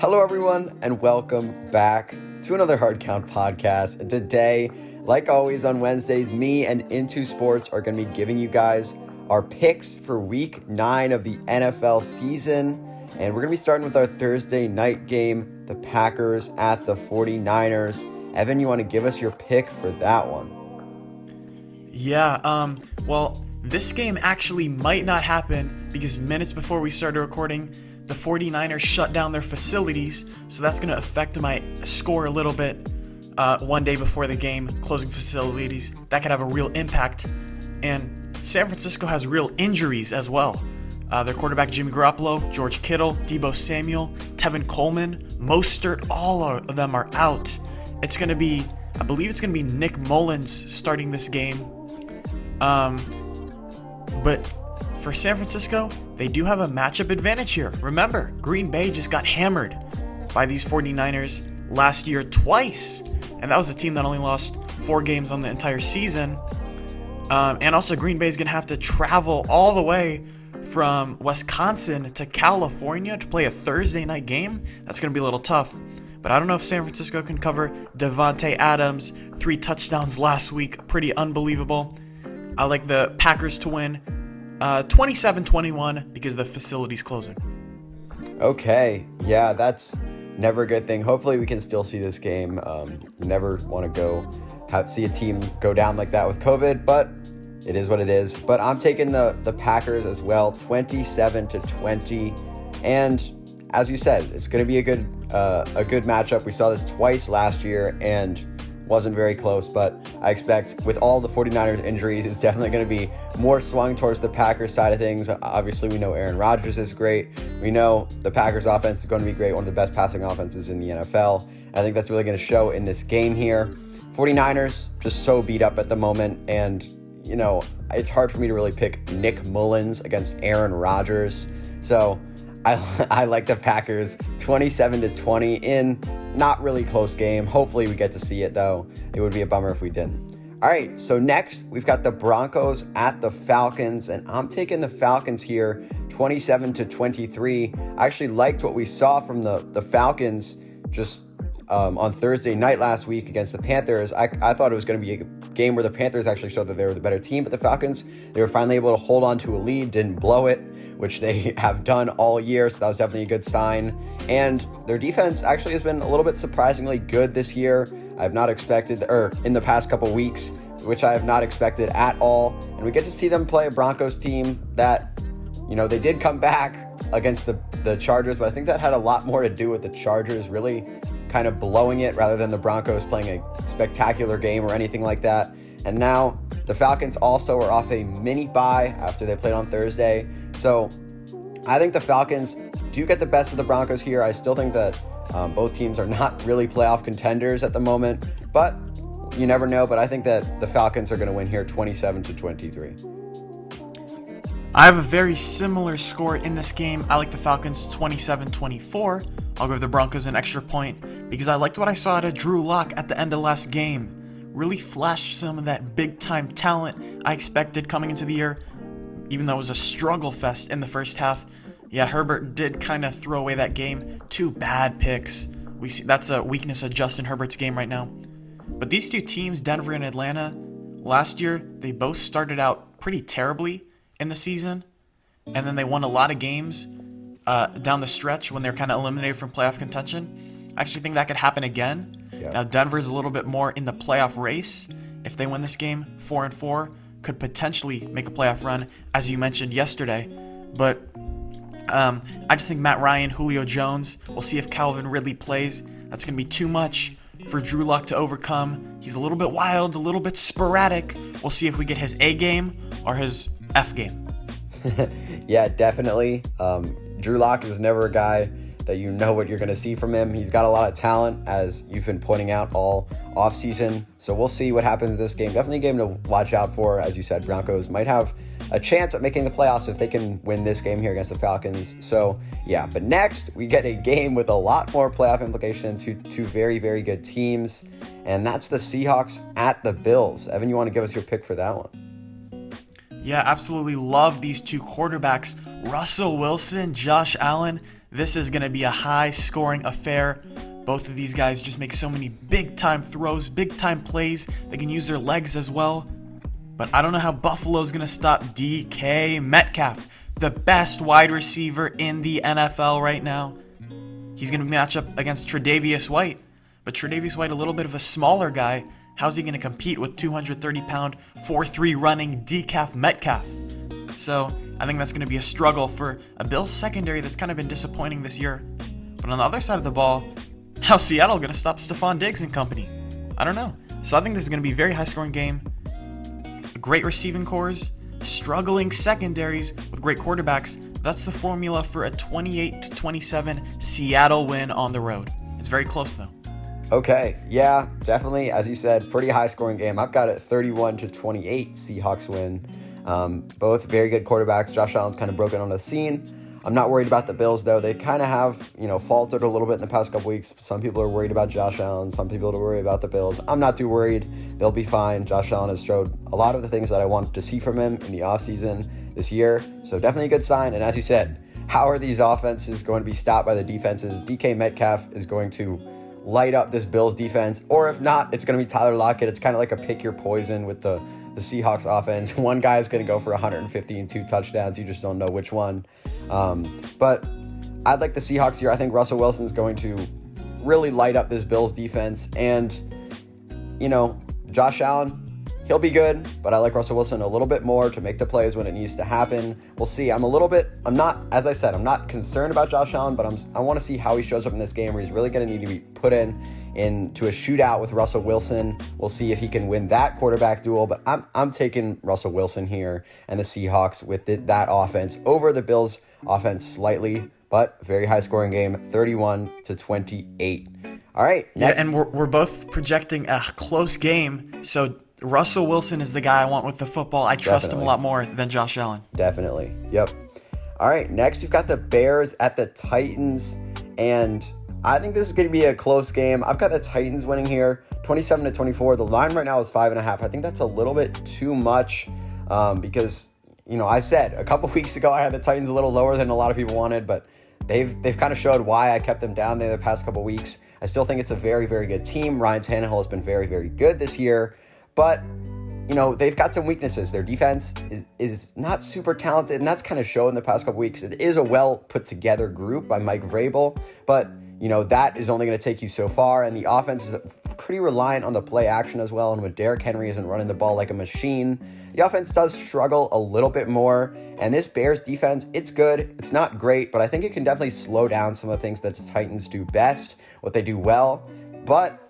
Hello, everyone, and welcome back to another Hard Count podcast. And today, like always on Wednesdays, me and Into Sports are going to be giving you guys our picks for Week 9 of the NFL season. And we're going to be starting with our Thursday night game, the Packers at the 49ers. Evan, you want to give us your pick for that one? Yeah, this game actually might not happen because minutes before we started recording, the 49ers shut down their facilities, so that's going to affect my score a little bit one day before the game, closing facilities. That could have a real impact. And San Francisco has real injuries as well. Their quarterback Jimmy Garoppolo, George Kittle, Deebo Samuel, Tevin Coleman, Mostert, all of them are out. I believe it's going to be Nick Mullins starting this game. But for San Francisco, they do have a matchup advantage here. Remember, Green Bay just got hammered by these 49ers last year twice. And that was a team that only lost 4 games on the entire season. And also Green Bay is going to have to travel all the way from Wisconsin to California to play a Thursday night game. That's going to be a little tough. But I don't know if San Francisco can cover. Devontae Adams, 3 touchdowns last week. Pretty unbelievable. I like the Packers to win 27-21 because the facility's closing. Okay, yeah, that's never a good thing. Hopefully we can still see this game. You never want to see a team go down like that with COVID, but it is what it is. But I'm taking the Packers as well, 27-20. And as you said, it's going to be a good matchup. We saw this twice last year and wasn't very close, but I expect with all the 49ers injuries, it's definitely going to be more swung towards the Packers side of things. Obviously, we know Aaron Rodgers is great. We know the Packers offense is going to be great, one of the best passing offenses in the NFL. I think that's really going to show in this game here. 49ers just so beat up at the moment, and it's hard for me to really pick Nick Mullins against Aaron Rodgers. So I like the Packers 27-20 in not really close game. Hopefully we get to see it, though. It would be a bummer if we didn't. All right, so next we've got the Broncos at the Falcons, and I'm taking the Falcons here 27-23. I actually liked what we saw from the Falcons just on Thursday night last week against the Panthers. I thought it was going to be a game where the Panthers actually showed that they were the better team, but the Falcons, they were finally able to hold on to a lead, didn't blow it, which they have done all year, so that was definitely a good sign. And their defense actually has been a little bit surprisingly good this year. I've not expected, or in the past couple weeks, which I have not expected at all. And we get to see them play a Broncos team that, they did come back against the Chargers, but I think that had a lot more to do with the Chargers really kind of blowing it rather than the Broncos playing a spectacular game or anything like that. And now the Falcons also are off a mini bye after they played on Thursday. So I think the Falcons do get the best of the Broncos here. I still think that both teams are not really playoff contenders at the moment, but you never know. But I think that the Falcons are going to win here 27-23. I have a very similar score in this game. I like the Falcons 27-24. I'll give the Broncos an extra point because I liked what I saw out of Drew Lock at the end of last game. Really flashed some of that big-time talent I expected coming into the year, even though it was a struggle fest in the first half. Yeah, Herbert did kind of throw away that game. 2 bad picks. We see that's a weakness of Justin Herbert's game right now. But these 2 teams, Denver and Atlanta, last year, they both started out pretty terribly in the season, and then they won a lot of games down the stretch when they're kind of eliminated from playoff contention. I actually think that could happen again. Yep. Now, Denver's a little bit more in the playoff race. If they win this game, 4-4, could potentially make a playoff run, as you mentioned yesterday. But I just think Matt Ryan, Julio Jones, we'll see if Calvin Ridley plays. That's going to be too much for Drew Lock to overcome. He's a little bit wild, a little bit sporadic. We'll see if we get his A game or his F game. Yeah, definitely. Drew Lock is never a guy that you know what you're going to see from him. He's got a lot of talent, as you've been pointing out all offseason. So we'll see what happens in this game. Definitely a game to watch out for. As you said, Broncos might have a chance at making the playoffs if they can win this game here against the Falcons. So, yeah. But next, we get a game with a lot more playoff implication to two very, very good teams. And that's the Seahawks at the Bills. Evan, you want to give us your pick for that one? Yeah, absolutely love these 2 quarterbacks. Russell Wilson, Josh Allen. This is going to be a high-scoring affair. Both of these guys just make so many big-time throws, big-time plays. They can use their legs as well. But I don't know how Buffalo's going to stop DK Metcalf, the best wide receiver in the NFL right now. He's going to match up against Tre'Davious White. But Tre'Davious White, a little bit of a smaller guy. How's he going to compete with 230-pound, 4.3 running DK Metcalf? So I think that's going to be a struggle for a Bills secondary that's kind of been disappointing this year. But on the other side of the ball, how's Seattle going to stop Stephon Diggs and company? I don't know. So I think this is going to be a very high-scoring game. Great receiving cores, struggling secondaries with great quarterbacks. That's the formula for a 28-27 Seattle win on the road. It's very close, though. Okay, yeah, definitely. As you said, pretty high-scoring game. I've got it 31-28 Seahawks win. Both very good quarterbacks. Josh Allen's kind of broken on the scene. I'm not worried about the Bills, though. They kind of have, faltered a little bit in the past couple weeks. Some people are worried about Josh Allen. Some people are worried about the Bills. I'm not too worried. They'll be fine. Josh Allen has showed a lot of the things that I wanted to see from him in the offseason this year. So definitely a good sign. And as you said, how are these offenses going to be stopped by the defenses? DK Metcalf is going to light up this Bills defense. Or if not, it's going to be Tyler Lockett. It's kind of like a pick your poison with the Seahawks offense. One guy is going to go for 150 and 2 touchdowns. You just don't know which one. But I'd like the Seahawks here. I think Russell Wilson is going to really light up this Bills defense. And, Josh Allen, he'll be good. But I like Russell Wilson a little bit more to make the plays when it needs to happen. We'll see. I'm not concerned about Josh Allen, but I want to see how he shows up in this game where he's really going to need to be put into a shootout with Russell Wilson. We'll see if he can win that quarterback duel, but I'm taking Russell Wilson here and the Seahawks with that offense over the Bills offense slightly, but very high scoring game, 31-28. All right. Next. Yeah, and we're both projecting a close game, so Russell Wilson is the guy I want with the football. I trust him a lot more than Josh Allen. Definitely. Yep. All right. Next, we've got the Bears at the Titans, and I think this is going to be a close game. I've got the Titans winning here, 27-24. The line right now is 5.5. I think that's a little bit too much because, I said a couple weeks ago I had the Titans a little lower than a lot of people wanted, but they've kind of showed why I kept them down there the past couple weeks. I still think it's a very, very good team. Ryan Tannehill has been very, very good this year, but they've got some weaknesses. Their defense is not super talented, and that's kind of shown in the past couple weeks. It is a well put together group by Mike Vrabel, but that is only going to take you so far, and the offense is pretty reliant on the play action as well, and when Derrick Henry isn't running the ball like a machine, the offense does struggle a little bit more, and this Bears defense, it's good. It's not great, but I think it can definitely slow down some of the things that the Titans do best, what they do well, but,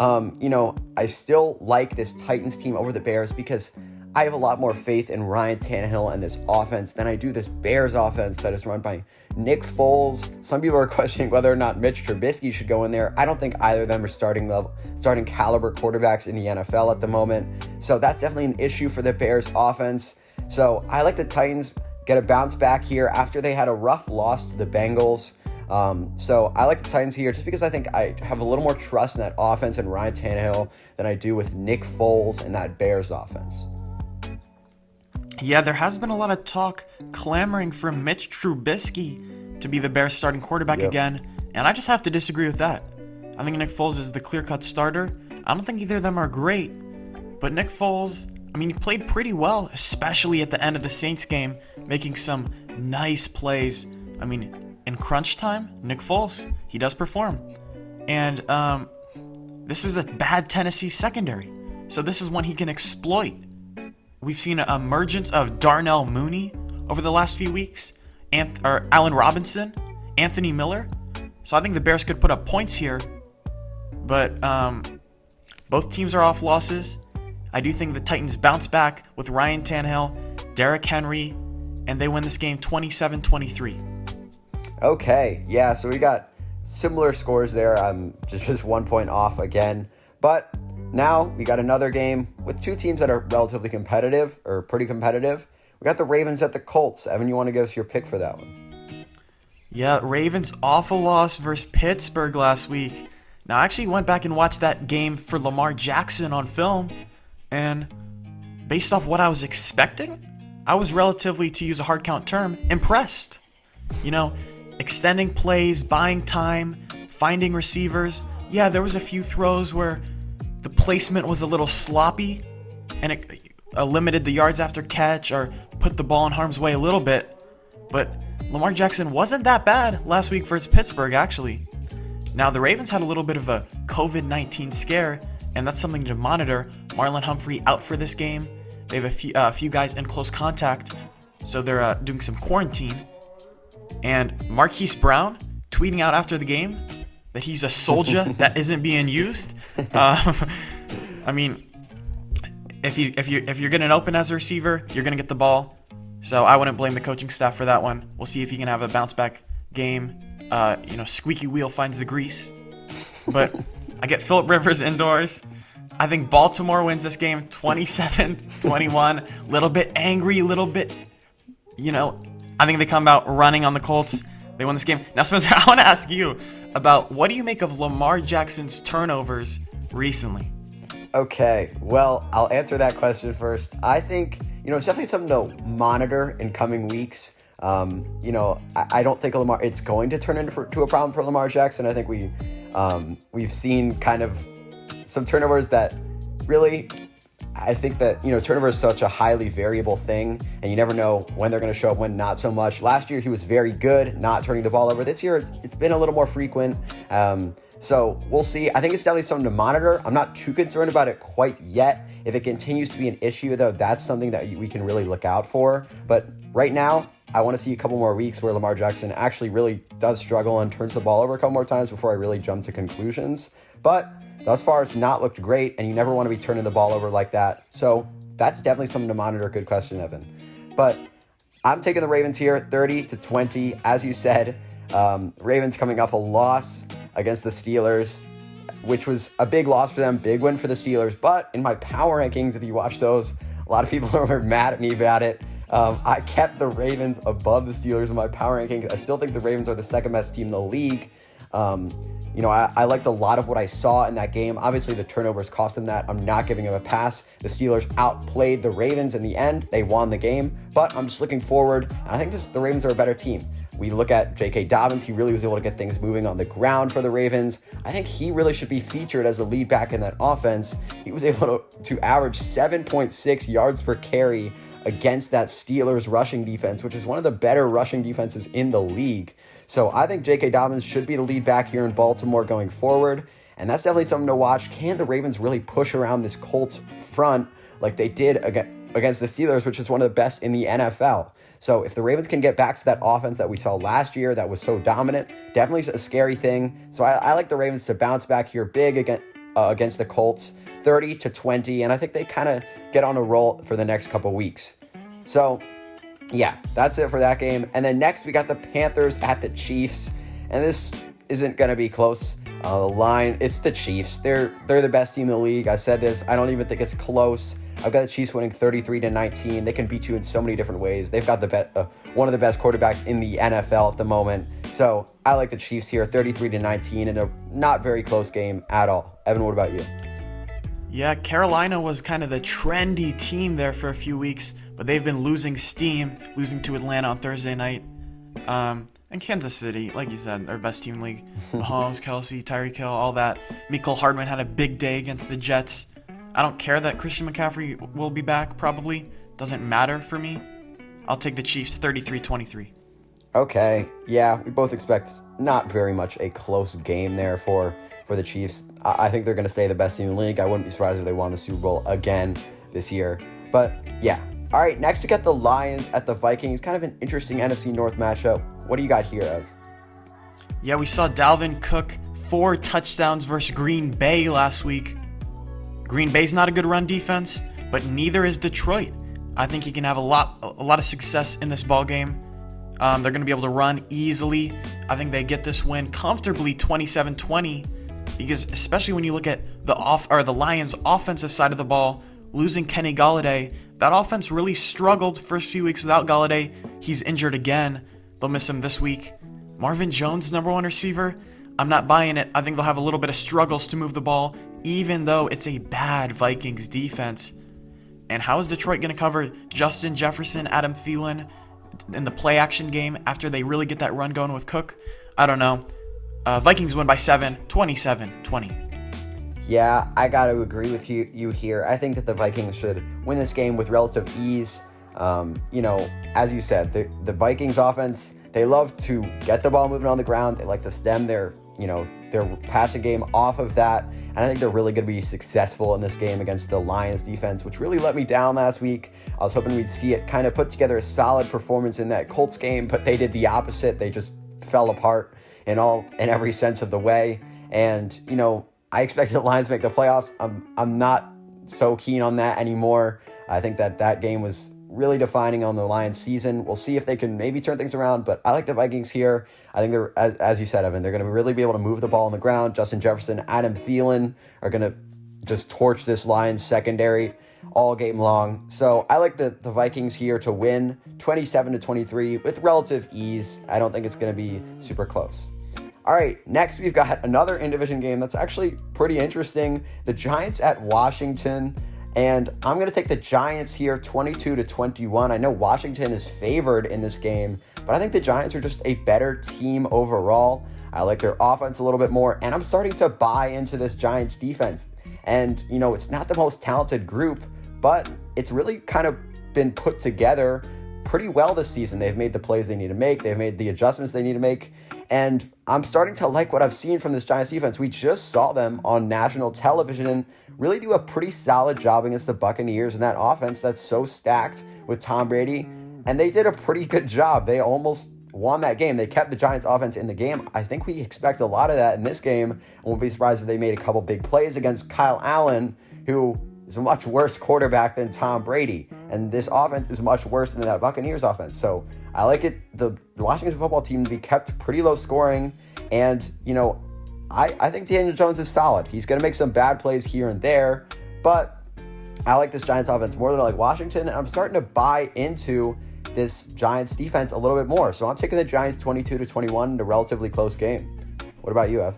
I still like this Titans team over the Bears because I have a lot more faith in Ryan Tannehill and this offense than I do this Bears offense that is run by Nick Foles. Some people are questioning whether or not Mitch Trubisky should go in there. I don't think either of them are starting caliber quarterbacks in the NFL at the moment. So that's definitely an issue for the Bears offense. So I like the Titans get a bounce back here after they had a rough loss to the Bengals. So I like the Titans here just because I think I have a little more trust in that offense and Ryan Tannehill than I do with Nick Foles and that Bears offense. Yeah, there has been a lot of talk clamoring for Mitch Trubisky to be the Bears starting quarterback again, and I just have to disagree with that. I think Nick Foles is the clear-cut starter. I don't think either of them are great, but Nick Foles, he played pretty well, especially at the end of the Saints game, making some nice plays. In crunch time, Nick Foles, he does perform. And this is a bad Tennessee secondary, so this is one he can exploit. We've seen an emergence of Darnell Mooney over the last few weeks, Allen Robinson, Anthony Miller. So I think the Bears could put up points here, but both teams are off losses. I do think the Titans bounce back with Ryan Tannehill, Derrick Henry, and they win this game 27-23. Okay, yeah, so we got similar scores there. I'm just 1 point off again, but now we got another game with two teams that are relatively competitive, or pretty competitive. We got the Ravens at the Colts. Evan, you want to give us your pick for that one? Yeah, Ravens awful loss versus Pittsburgh last week. Now, I actually went back and watched that game for Lamar Jackson on film, and based off what I was expecting, I was relatively, to use a hard count term, impressed. extending plays, buying time, finding receivers. Yeah, there was a few throws where the placement was a little sloppy and it limited the yards after catch or put the ball in harm's way a little bit. But Lamar Jackson wasn't that bad last week versus Pittsburgh, actually. Now, the Ravens had a little bit of a COVID-19 scare, and that's something to monitor. Marlon Humphrey out for this game. They have a few guys in close contact, so they're doing some quarantine. And Marquise Brown tweeting out after the game that he's a soldier that isn't being used. I mean, if you're getting open as a receiver, you're gonna get the ball. So I wouldn't blame the coaching staff for that one. We'll see if he can have a bounce back game. Squeaky wheel finds the grease. But I get Phillip Rivers indoors. I think Baltimore wins this game 27-21. Little bit angry, little bit, I think they come out running on the Colts. They won this game. Now, Spencer, I want to ask you about what do you make of Lamar Jackson's turnovers recently? Okay, well, I'll answer that question first. I think, it's definitely something to monitor in coming weeks. I don't think it's going to turn into a problem for Lamar Jackson. I think we've seen kind of some turnovers that really, I think that, turnover is such a highly variable thing, and you never know when they're going to show up, when not so much. Last year, he was very good not turning the ball over. This year, it's been a little more frequent. So we'll see. I think it's definitely something to monitor. I'm not too concerned about it quite yet. If it continues to be an issue, though, that's something that we can really look out for. But right now, I want to see a couple more weeks where Lamar Jackson actually really does struggle and turns the ball over a couple more times before I really jump to conclusions. But thus far, it's not looked great, and you never want to be turning the ball over like that. So that's definitely something to monitor. Good question, Evan. But I'm taking the Ravens here, 30-20. As you said, Ravens coming off a loss against the Steelers, which was a big loss for them, big win for the Steelers. But in my power rankings, if you watch those, a lot of people are mad at me about it. I kept the Ravens above the Steelers in my power rankings. I still think the Ravens are the second best team in the league. I liked a lot of what I saw in that game. Obviously, the turnovers cost them that. I'm not giving them a pass. The Steelers outplayed the Ravens in the end. They won the game, but I'm just looking forward. And I think the Ravens are a better team. We look at J.K. Dobbins. He really was able to get things moving on the ground for the Ravens. I think he really should be featured as the lead back in that offense. He was able to average 7.6 yards per carry against that Steelers rushing defense, which is one of the better rushing defenses in the league. So I think J.K. Dobbins should be the lead back here in Baltimore going forward, and that's definitely something to watch. Can the Ravens really push around this Colts front like they did against the Steelers, which is one of the best in the NFL? So if the Ravens can get back to that offense that we saw last year that was so dominant, definitely a scary thing. So I like the Ravens to bounce back here big against the Colts, 30-20, and I think they kind of get on a roll for the next couple weeks. So yeah, that's it for that game. And then next we got the Panthers at the Chiefs, and this isn't going to be close. The line, it's the Chiefs. They're the best team in the league. I said this. I don't even think it's close. I've got the Chiefs winning 33-19. They can beat you in so many different ways. They've got one of the best quarterbacks in the NFL at the moment. So I like the Chiefs here, 33-19, in a not very close game at all. Evan, what about you? Yeah, Carolina was kind of the trendy team there for a few weeks, but they've been losing steam, losing to Atlanta on Thursday night. And Kansas City, like you said, their best team in the league. Mahomes, Kelsey, Tyreek Hill, all that. Mecole Hardman had a big day against the Jets. I don't care that Christian McCaffrey will be back, probably. Doesn't matter for me. I'll take the Chiefs 33-23. Okay, yeah, we both expect not very much a close game there for the Chiefs. I think they're going to stay the best team in the league. I wouldn't be surprised if they won the Super Bowl again this year. But yeah. All right, next we got the Lions at the Vikings. Kind of an interesting NFC North matchup. What do you got here, Ev? Yeah, we saw Dalvin Cook 4 touchdowns versus Green Bay last week. Green Bay's not a good run defense, but neither is Detroit. I think he can have a lot of success in this ball game. They're going to be able to run easily. I think they get this win comfortably 27-20, because especially when you look at the Lions' offensive side of the ball, losing Kenny Golladay, that offense really struggled first few weeks without Golladay. He's injured again. They'll miss him this week. Marvin Jones, number one receiver, I'm not buying it. I think they'll have a little bit of struggles to move the ball, even though it's a bad Vikings defense. And how is Detroit going to cover Justin Jefferson, Adam Thielen, in the play action game after they really get that run going with Cook. I don't know. Vikings win by 7, 27-20. Yeah, I got to agree with you here. I think that the Vikings should win this game with relative ease. As you said, the Vikings offense, they love to get the ball moving on the ground. They like to stem their passing game off of that. And I think they're really going to be successful in this game against the Lions defense, which really let me down last week. I was hoping we'd see it kind of put together a solid performance in that Colts game, but they did the opposite. They just fell apart in every sense of the way. And, I expected the Lions to make the playoffs. I'm not so keen on that anymore. I think that game was really defining on the Lions season. We'll see if they can maybe turn things around, but I like the Vikings here. I think they're, as you said, Evan, they're going to really be able to move the ball on the ground. Justin Jefferson, Adam Thielen are going to just torch this Lions secondary all game long. So I like the Vikings here to win 27-23 with relative ease. I don't think it's going to be super close. All right, next we've got another in-division game that's actually pretty interesting. The Giants at Washington, and I'm going to take the Giants here 22-21. I know Washington is favored in this game, but I think the Giants are just a better team overall. I like their offense a little bit more, and I'm starting to buy into this Giants defense. And, it's not the most talented group, but it's really kind of been put together pretty well this season. They've made the plays they need to make. They've made the adjustments they need to make. And I'm starting to like what I've seen from this Giants defense. We just saw them on national television really do a pretty solid job against the Buccaneers and that offense that's so stacked with Tom Brady. And they did a pretty good job. They almost won that game. They kept the Giants offense in the game. I think we expect a lot of that in this game. And we'll be surprised if they made a couple big plays against Kyle Allen, who is a much worse quarterback than Tom Brady. And this offense is much worse than that Buccaneers offense. So I like it, the Washington football team, to be kept pretty low scoring. And, I think Daniel Jones is solid. He's going to make some bad plays here and there. But I like this Giants offense more than I like Washington. And I'm starting to buy into this Giants defense a little bit more. So I'm taking the Giants 22-21 in a relatively close game. What about you, Ev?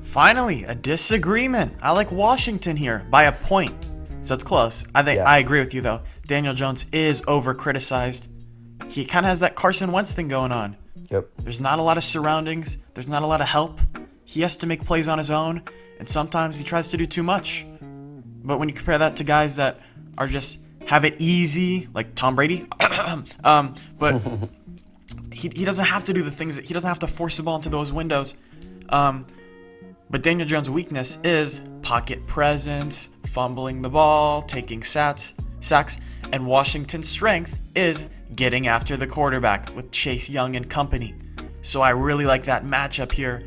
Finally, a disagreement. I like Washington here by a point. So it's close. I agree with you, though. Daniel Jones is over-criticized. He kind of has that Carson Wentz thing going on. Yep. There's not a lot of surroundings. There's not a lot of help. He has to make plays on his own, and sometimes he tries to do too much. But when you compare that to guys that are just have it easy, like Tom Brady, but he doesn't have to do the things. He doesn't have to force the ball into those windows. But Daniel Jones' weakness is pocket presence, fumbling the ball, taking sacks, and Washington's strength is getting after the quarterback with Chase Young and company. So I really like that matchup here.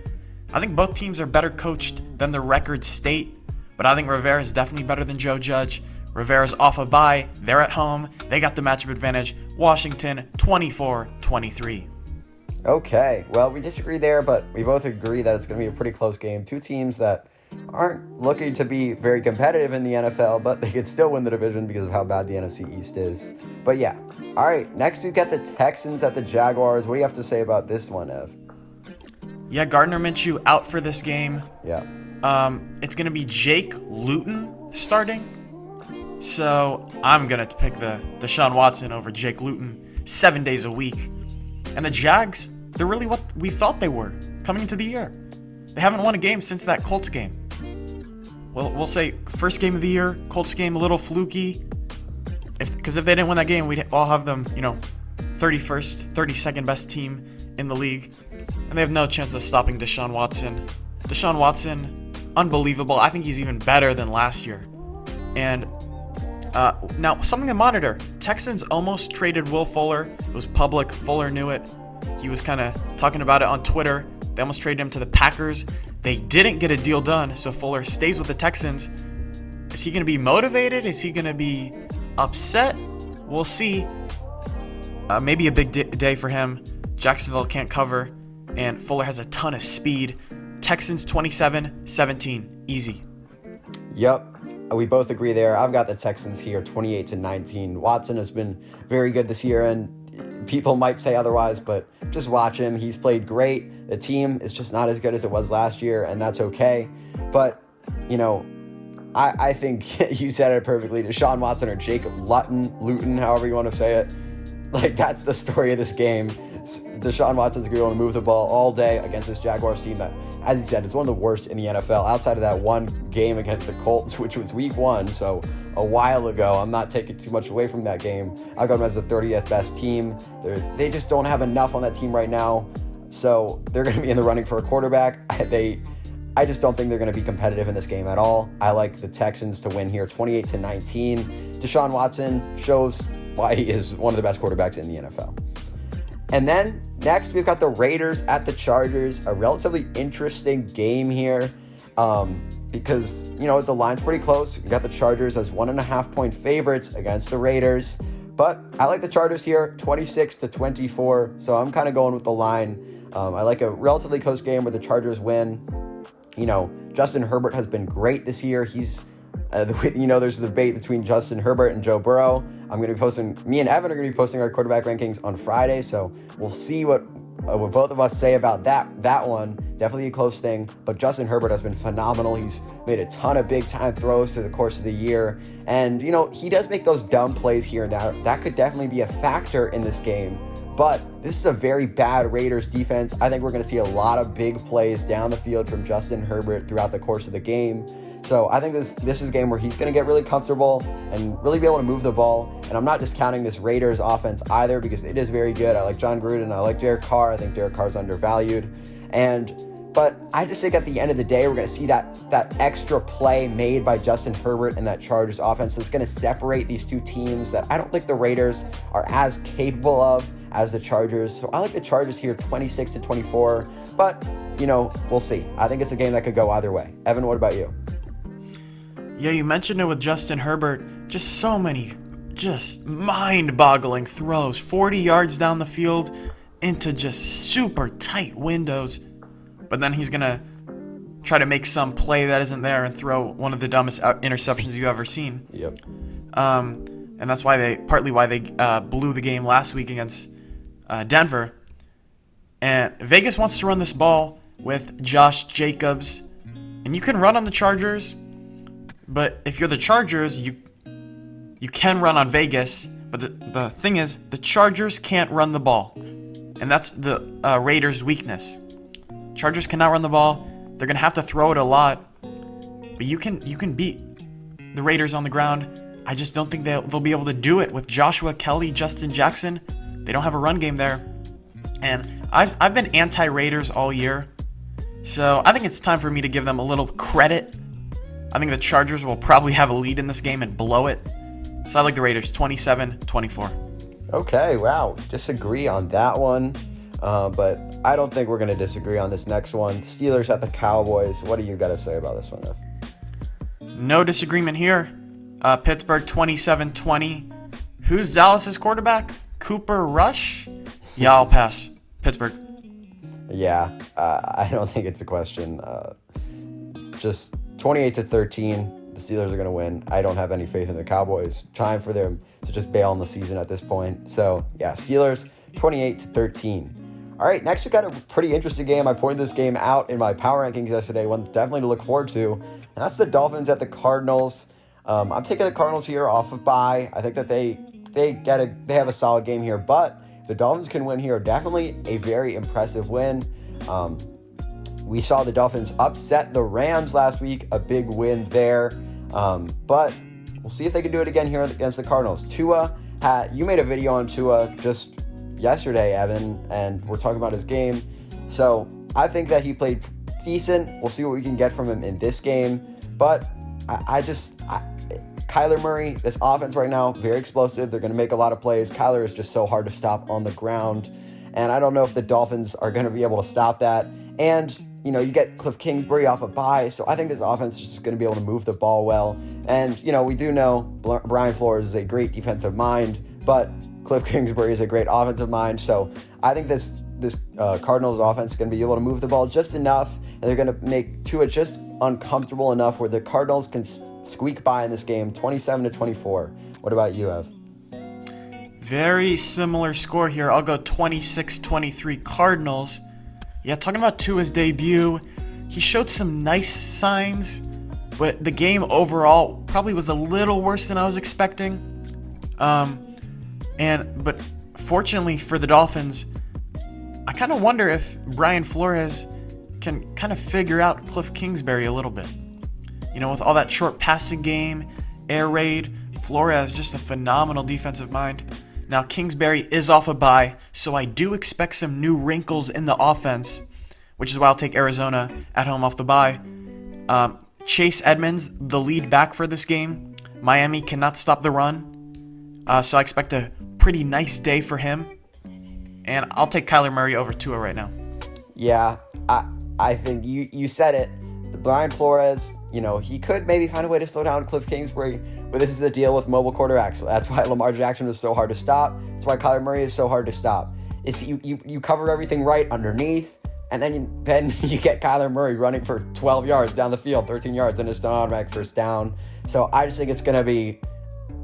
I think both teams are better coached than the records state, but I think Rivera is definitely better than Joe Judge. Rivera's off a bye. They're at home. They got the matchup advantage. Washington 24-23. Okay, well, we disagree there, but we both agree that it's going to be a pretty close game. Two teams that aren't looking to be very competitive in the NFL, but they could still win the division because of how bad the NFC East is. But yeah. All right, next we've got the Texans at the Jaguars. What do you have to say about this one, Ev? Yeah, Gardner Minshew out for this game. Yeah. It's going to be Jake Luton starting. So I'm going to pick the Deshaun Watson over Jake Luton 7 days a week. And the Jags, they're really what we thought they were coming into the year. They haven't won a game since that Colts game. Well, we'll say first game of the year, Colts game a little fluky. Because if they didn't win that game, we'd all have them, 31st, 32nd best team in the league. And they have no chance of stopping Deshaun Watson. Deshaun Watson, unbelievable. I think he's even better than last year. And now, something to monitor. Texans almost traded Will Fuller. It was public. Fuller knew it. He was kind of talking about it on Twitter. They almost traded him to the Packers. They didn't get a deal done, so Fuller stays with the Texans. Is he going to be motivated? Is he going to be upset? We'll see. Maybe a big day for him. Jacksonville can't cover, and Fuller has a ton of speed. Texans 27-17. Easy. Yep. We both agree there. I've got the Texans here 28-19. Watson has been very good this year, and people might say otherwise, but just watch him. He's played great. The team is just not as good as it was last year, and that's okay. But, I think you said it perfectly. Deshaun Watson or Jake Luton, however you want to say it, Like, that's the story of this game. Deshaun Watson's going to be able to move the ball all day against this Jaguars team that, as he said, is one of the worst in the NFL. Outside of that one game against the Colts, which was week 1, so a while ago. I'm not taking too much away from that game. I'll go them as the 30th best team. They just don't have enough on that team right now. So they're going to be in the running for a quarterback. I just don't think they're going to be competitive in this game at all. I like the Texans to win here 28-19. Deshaun Watson shows why he is one of the best quarterbacks in the NFL. And then next we've got the Raiders at the Chargers, a relatively interesting game here because, the line's pretty close. We got the Chargers as 1.5-point favorites against the Raiders, but I like the Chargers here 26-24. So I'm kind of going with the line. I like a relatively close game where the Chargers win. Justin Herbert has been great this year. He's there's a debate between Justin Herbert and Joe Burrow. Me and Evan are going to be posting our quarterback rankings on Friday, so we'll see what both of us say about that one. Definitely a close thing, but Justin Herbert has been phenomenal. He's made a ton of big-time throws through the course of the year, and, he does make those dumb plays here and there. That could definitely be a factor in this game, but this is a very bad Raiders defense. I think we're going to see a lot of big plays down the field from Justin Herbert throughout the course of the game. So I think this is a game where he's going to get really comfortable and really be able to move the ball. And I'm not discounting this Raiders offense either because it is very good. I like John Gruden. I like Derek Carr. I think Derek Carr's undervalued. But I just think at the end of the day, we're going to see that extra play made by Justin Herbert and that Chargers offense that's going to separate these two teams that I don't think the Raiders are as capable of as the Chargers. So I like the Chargers here 26-24. But, we'll see. I think it's a game that could go either way. Evan, what about you? Yeah, you mentioned it with Justin Herbert. Just so many mind-boggling throws. 40 yards down the field into just super tight windows. But then he's going to try to make some play that isn't there and throw one of the dumbest interceptions you've ever seen. Yep. And that's partly why they blew the game last week against Denver. And Vegas wants to run this ball with Josh Jacobs. And you can run on the Chargers. But if you're the Chargers, you can run on Vegas. But the thing is, the Chargers can't run the ball. And that's the Raiders' weakness. Chargers cannot run the ball. They're going to have to throw it a lot. But you can beat the Raiders on the ground. I just don't think they'll be able to do it with Joshua Kelly, Justin Jackson. They don't have a run game there. And I've been anti-Raiders all year. So I think it's time for me to give them a little credit. I think the Chargers will probably have a lead in this game and blow it. So I like the Raiders 27-24. Okay, wow. Disagree on that one. But I don't think we're going to disagree on this next one. Steelers at the Cowboys. What do you got to say about this one, Ev? No disagreement here. Pittsburgh 27-20. Who's Dallas's quarterback? Cooper Rush? Yeah, I'll pass. Pittsburgh. Yeah, I don't think it's a question. Just 28-13. The Steelers are going to win. I don't have any faith in the Cowboys. Time for them to just bail on the season at this point. So, yeah, Steelers 28-13. All right, next we got a pretty interesting game. I pointed this game out in my power rankings yesterday. One definitely to look forward to. And that's the Dolphins at the Cardinals. I'm taking the Cardinals here off of bye. I think that they have a solid game here. But if the Dolphins can win here, definitely a very impressive win. We saw the Dolphins upset the Rams last week, a big win there. But we'll see if they can do it again here against the Cardinals. You made a video on Tua just yesterday, Evan, and we're talking about his game. So I think that he played decent. We'll see what we can get from him in this game. But Kyler Murray, this offense right now, very explosive. They're going to make a lot of plays. Kyler is just so hard to stop on the ground. And I don't know if the Dolphins are going to be able to stop that. And, you get Cliff Kingsbury off a bye. So I think this offense is just going to be able to move the ball well. And, we do know Brian Flores is a great defensive mind, but Cliff Kingsbury is a great offensive mind. So I think this Cardinals offense is going to be able to move the ball just enough. And they're going to make Tua just uncomfortable enough where the Cardinals can squeak by in this game, 27-24. What about you, Ev? Very similar score here. I'll go 26-23 Cardinals. Yeah, talking about Tua's debut, he showed some nice signs, but the game overall probably was a little worse than I was expecting. But fortunately for the Dolphins, I kind of wonder if Brian Flores can kind of figure out Cliff Kingsbury a little bit. With all that short passing game, air raid, Flores just a phenomenal defensive mind. Now, Kingsbury is off a bye, so I do expect some new wrinkles in the offense, which is why I'll take Arizona at home off the bye. Chase Edmonds, the lead back for this game. Miami cannot stop the run, so I expect a pretty nice day for him. And I'll take Kyler Murray over Tua right now. Yeah, I think you said it. Brian Flores, he could maybe find a way to slow down Cliff Kingsbury, but this is the deal with mobile quarterbacks. That's why Lamar Jackson was so hard to stop. That's why Kyler Murray is so hard to stop. It's you cover everything right underneath, and then you get Kyler Murray running for 12 yards down the field, 13 yards, and it's an automatic first down. So I just think it's going to be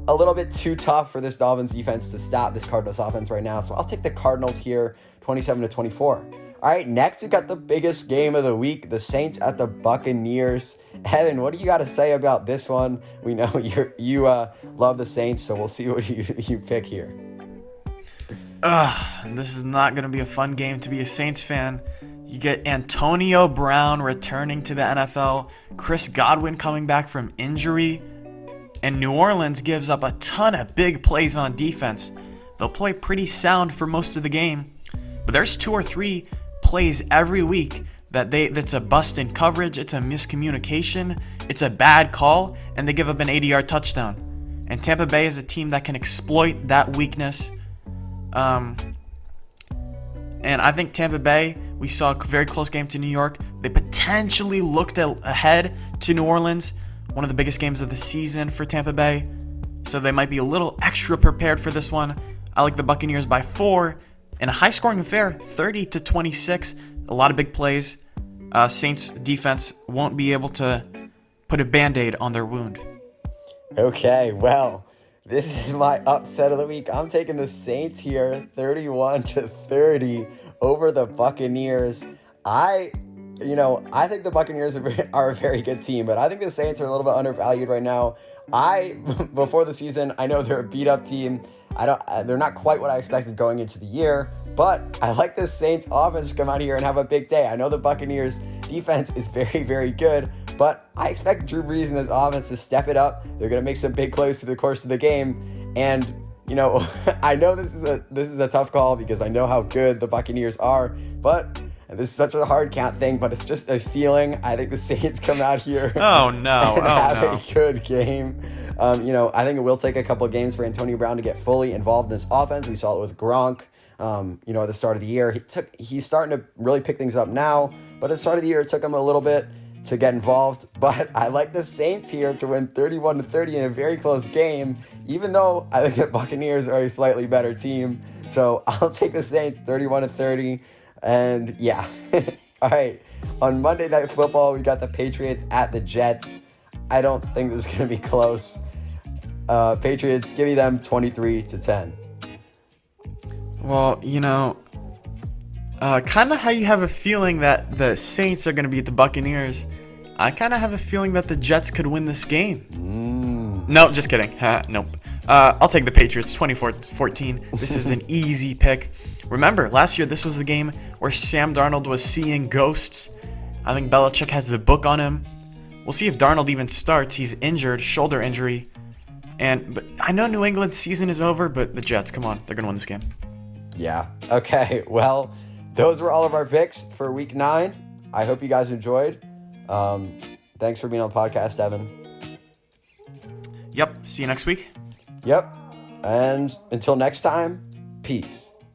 a little bit too tough for this Dolphins defense to stop this Cardinals offense right now. So I'll take the Cardinals here, 27-24. All right, next we got the biggest game of the week, the Saints at the Buccaneers. Evan, what do you got to say about this one? We know you love the Saints, so we'll see what you pick here. This is not going to be a fun game to be a Saints fan. You get Antonio Brown returning to the NFL, Chris Godwin coming back from injury, and New Orleans gives up a ton of big plays on defense. They'll play pretty sound for most of the game, but there's 2 or 3 plays every week that's a bust in coverage, it's a miscommunication, it's a bad call, and they give up an 80-yard touchdown. And Tampa Bay is a team that can exploit that weakness. And I think Tampa Bay, we saw a very close game to New York. They potentially looked ahead to New Orleans, one of the biggest games of the season for Tampa Bay. So they might be a little extra prepared for this one. I like the Buccaneers by 4. In a high-scoring affair, 30-26, a lot of big plays. Saints defense won't be able to put a Band-Aid on their wound. Okay, well, this is my upset of the week. I'm taking the Saints here, 31-30 over the Buccaneers. I think the Buccaneers are a very good team, but I think the Saints are a little bit undervalued right now. Before the season, I know they're a beat-up team. They're not quite what I expected going into the year, but I like the Saints offense to come out here and have a big day. I know the Buccaneers defense is very, very good, but I expect Drew Brees and his offense to step it up. They're going to make some big plays through the course of the game. And, I know this is a tough call because I know how good the Buccaneers are, but this is such a hard count thing, but it's just a feeling. I think the Saints come out here and have a good game. I think it will take a couple of games for Antonio Brown to get fully involved in this offense. We saw it with Gronk, at the start of the year. He's starting to really pick things up now, but at the start of the year, it took him a little bit to get involved. But I like the Saints here to win 31-30 in a very close game, even though I think the Buccaneers are a slightly better team. So I'll take the Saints 31-30. And yeah, all right. On Monday Night Football, we got the Patriots at the Jets. I don't think this is going to be close. Patriots, give me them 23-10. Well, kind of how you have a feeling that the Saints are going to beat the Buccaneers, I kind of have a feeling that the Jets could win this game. No, just kidding. Nope. I'll take the Patriots 24-14. This is an easy pick. Remember, last year this was the game where Sam Darnold was seeing ghosts. I think Belichick has the book on him. We'll see if Darnold even starts. He's injured, shoulder injury. But I know New England's season is over, but the Jets, come on, they're going to win this game. Yeah. Okay. Well, those were all of our picks for Week 9. I hope you guys enjoyed. Thanks for being on the podcast, Evan. Yep. See you next week. Yep. And until next time, peace.